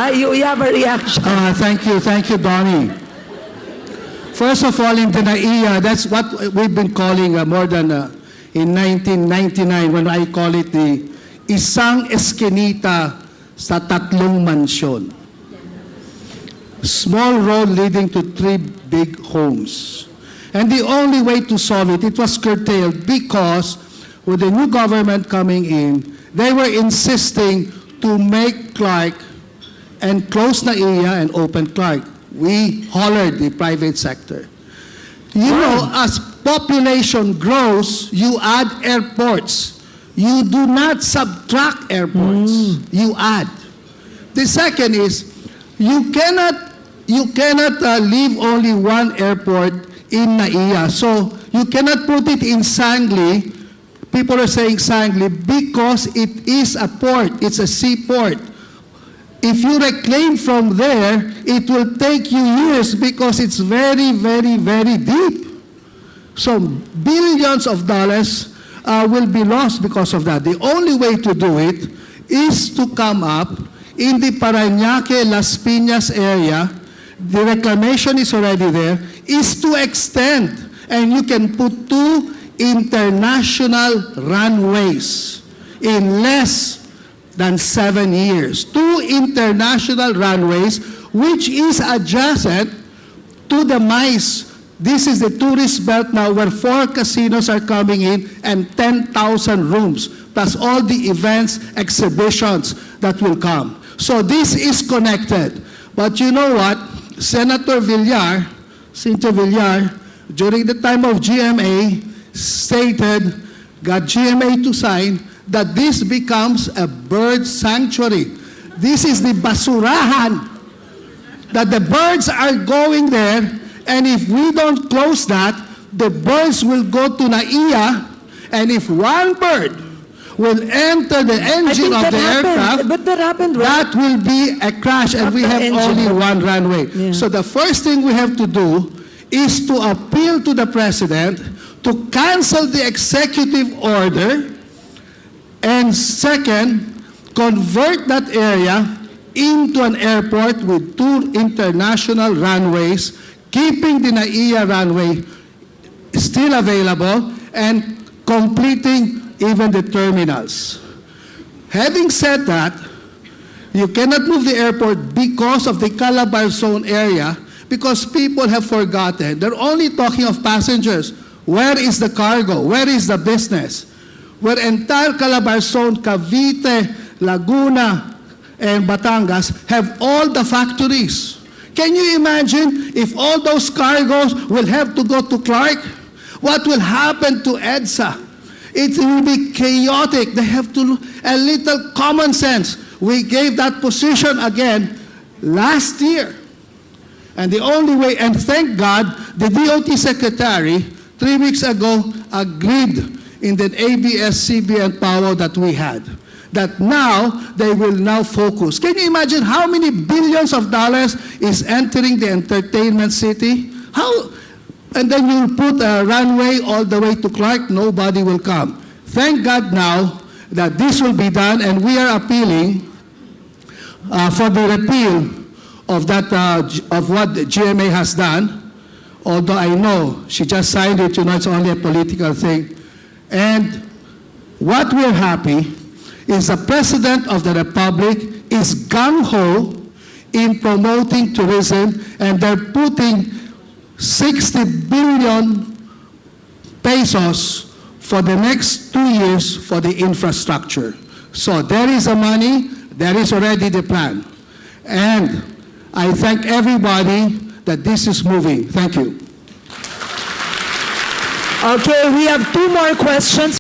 You have a reaction. Thank you, Donnie. First of all, in the NAIA, that's what we've been calling more than in 1999 when I call it the isang eskinita sa tatlong mansyon. Small road leading to 3 big homes. And the only way to solve it, it was curtailed because with the new government coming in, they were insisting to make Clark and close NAIA and open Clark. We hollered the private sector. You know, as population grows, you add airports. You do not subtract airports. You add. The second is, you cannot leave only one airport in NAIA. So you cannot put it in Sangli. People are saying Sangli because it is a port. It's a seaport. If you reclaim from there, it will take you years because it's very, very, very deep. So billions of dollars will be lost because of that. The only way to do it is to come up in the Parañaque, Las Piñas area. The reclamation is already there, is to extend. And you can put 2 international runways in less than 7 years. 2 international runways, which is adjacent to the MICE. This is the tourist belt now where 4 casinos are coming in and 10,000 rooms, plus all the events, exhibitions that will come. So this is connected. But you know what? Senator Villar, Cynthia Villar, during the time of GMA, stated, got GMA to sign, that this becomes a bird sanctuary. This is the basurahan, that the birds are going there, and if we don't close that, the birds will go to NAIA, and if one bird will enter the engine of the aircraft, but that happened, right? that will be a crash, and we have only one runway. Yeah. So the first thing we have to do is to appeal to the President to cancel the executive order, and second, convert that area into an airport with 2 international runways, keeping the NAIA runway still available and completing even the terminals. Having said that, you cannot move the airport because of the Calabar Zone area, because people have forgotten. They're only talking of passengers. Where is the cargo? Where is the business? Where entire Calabar Zone, Cavite, Laguna, and Batangas have all the factories. Can you imagine if all those cargoes will have to go to Clark? What will happen to EDSA? It will be chaotic. They have to a little common sense. We gave that position again last year. And the only way, and thank God, the DOT Secretary 3 weeks ago agreed in the ABS-CBN power that we had, that now they will now focus. Can you imagine how many billions of dollars is entering the entertainment city? How? And then you put a runway all the way to Clark, nobody will come. Thank God now that this will be done, and we are appealing for the repeal of that of what the GMA has done. Although I know she just signed it, you know, it's only a political thing. And what we're happy is the President of the Republic is gung-ho in promoting tourism, and they're putting 60 billion pesos for the next 2 years for the infrastructure. So there is the money, there is already the plan. And I thank everybody that this is moving. Thank you. Okay, we have 2 more questions.